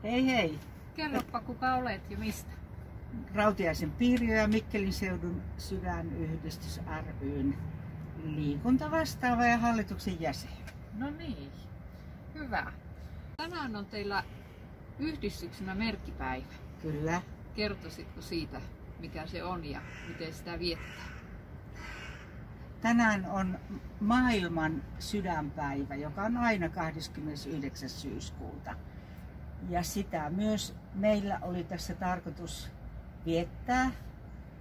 Hei hei! Kerropa kuka olet ja mistä? Rautiaisen Pirjo ja Mikkelin seudun sydänyhdistys ry:n liikuntavastaava ja hallituksen jäsen. No niin, hyvä. Tänään on teillä yhdistyksenä merkkipäivä. Kyllä. Kertoisitko siitä, mikä se on ja miten sitä vietetään? Tänään on maailman sydänpäivä, joka on aina 29. syyskuuta. Ja sitä myös meillä oli tässä tarkoitus viettää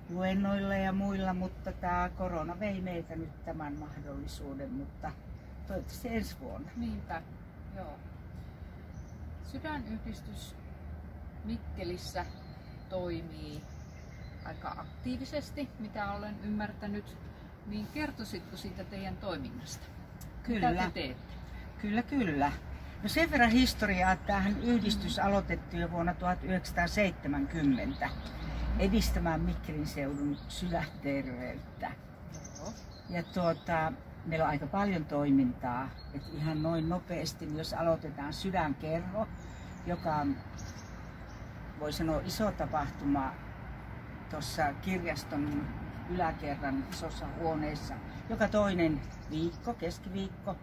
luennoilla ja muilla, mutta tämä korona vei meiltä nyt tämän mahdollisuuden, mutta toivottavasti ensi vuonna. Niinpä, joo. Sydänyhdistys Mikkelissä toimii aika aktiivisesti, mitä olen ymmärtänyt. Niin kertoisitko siitä teidän toiminnasta? Kyllä. Mitä te teette? Kyllä. No sen verran historiaa, että tämähän yhdistys aloitettiin jo vuonna 1970 edistämään Mikkelin seudun sydänterveyttä. Ja meillä on aika paljon toimintaa. Et ihan noin nopeasti, niin jos aloitetaan sydänkerho, joka on, voi sanoa, iso tapahtuma tuossa kirjaston yläkerran isossa huoneessa. Joka toinen viikko, keskiviikko,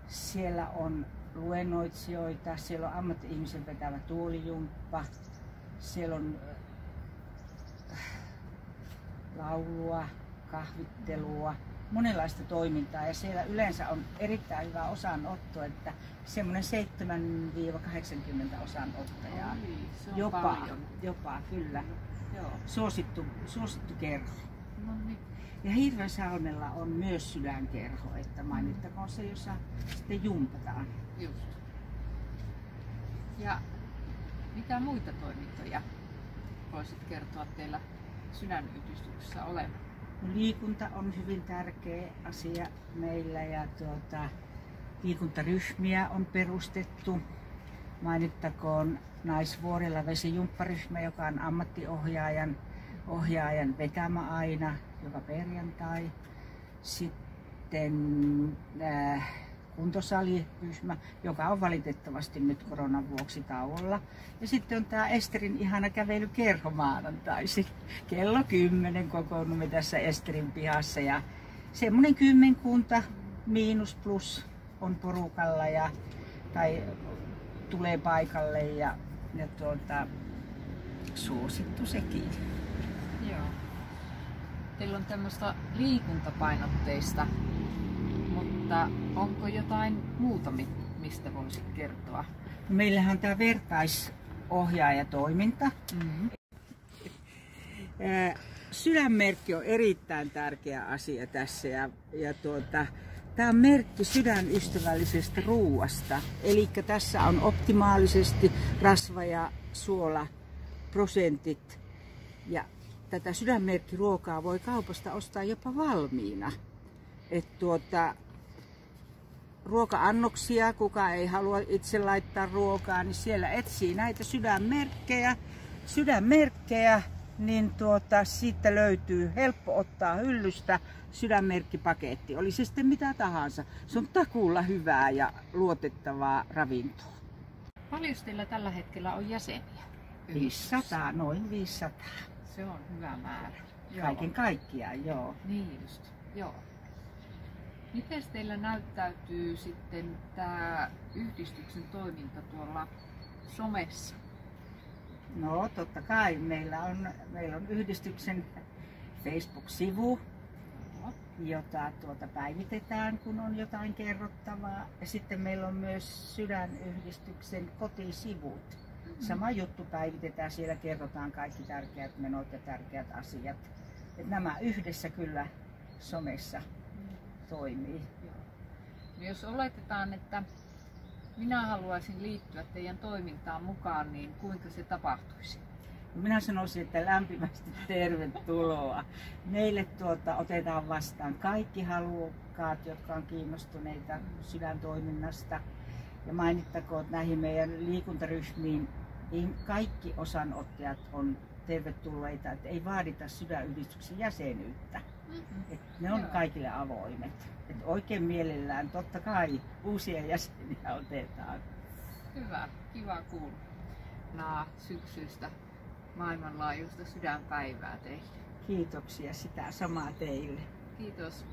siellä on luennoitsijoita, siellä on ammatti-ihmisen vetävä tuolijumppa, siellä on laulua, kahvittelua, monenlaista toimintaa ja siellä yleensä on erittäin hyvä osanotto, että semmoinen 7-80 osanottajaa. Jopa kyllä. Joo. Suosittu kerho. No niin. Ja Hirvensalmella on myös sydänkerho, että mainittakoon se, jossa sitten jumpataan. Just. Ja mitä muita toimintoja voisit kertoa teillä sydänyhdistyksessä olevan? Liikunta on hyvin tärkeä asia meillä ja liikuntaryhmiä on perustettu. Mainittakoon Naisvuorella vesijumpparyhmä, joka on ammattiohjaajan vetämä aina joka perjantai. Sitten kuntosaliryhmä, joka on valitettavasti nyt koronan vuoksi tauolla. Ja sitten on tämä Esterin ihana kävelykerho maanantaisin. Kello 10 kokoonnumme tässä Esterin pihassa ja semmoinen 10 miinus plus on porukalla tai tulee paikalle ja suosittu sekin. Joo. Teillä on tämmöistä liikuntapainotteista, mutta onko jotain muuta, mistä voisit kertoa? Meillähän on tämä vertaisohjaajatoiminta. Sydänmerkki on erittäin tärkeä asia tässä tämä on merkki sydänystävällisestä ruuasta. Eli tässä on optimaalisesti rasva- ja suolaprosentit. Ja tätä sydänmerkkiruokaa voi kaupasta ostaa jopa valmiina. Ruoka-annoksia, kuka ei halua itse laittaa ruokaa, niin siellä etsii näitä sydänmerkkejä, niin siitä löytyy helppo ottaa hyllystä sydänmerkkipaketti. Oli se sitten mitä tahansa. Se on takuulla hyvää ja luotettavaa ravintoa. Paljon teillä tällä hetkellä on jäseniä? 500, noin 500. Se on hyvä määrä. Kaiken kaikkiaan, joo. Niin just, joo. Miten teillä näyttäytyy sitten tämä yhdistyksen toiminta tuolla somessa? No totta kai. Meillä on yhdistyksen Facebook-sivu, jota päivitetään, kun on jotain kerrottavaa. Ja sitten meillä on myös sydänyhdistyksen kotisivut. Sama juttu päivitetään, siellä kerrotaan kaikki tärkeät menot ja tärkeät asiat. Et nämä yhdessä kyllä somessa toimii. No jos oletetaan, että minä haluaisin liittyä teidän toimintaan mukaan, niin kuinka se tapahtuisi? Minä sanoisin, että lämpimästi tervetuloa. Meille otetaan vastaan kaikki halukkaat, jotka on kiinnostuneita sydäntoiminnasta. Ja mainittakoon, että näihin meidän liikuntaryhmiin kaikki osanottajat on tervetulleita, että ei vaadita sydänyhdistyksen jäsenyyttä. Ne on kaikille avoimet. Että oikein mielellään totta kai uusia jäseniä otetaan. Hyvä, kiva kuulla. ihanaa syksyistä maailmanlaajuista sydänpäivää teille. Kiitoksia sitä samaa teille. Kiitos.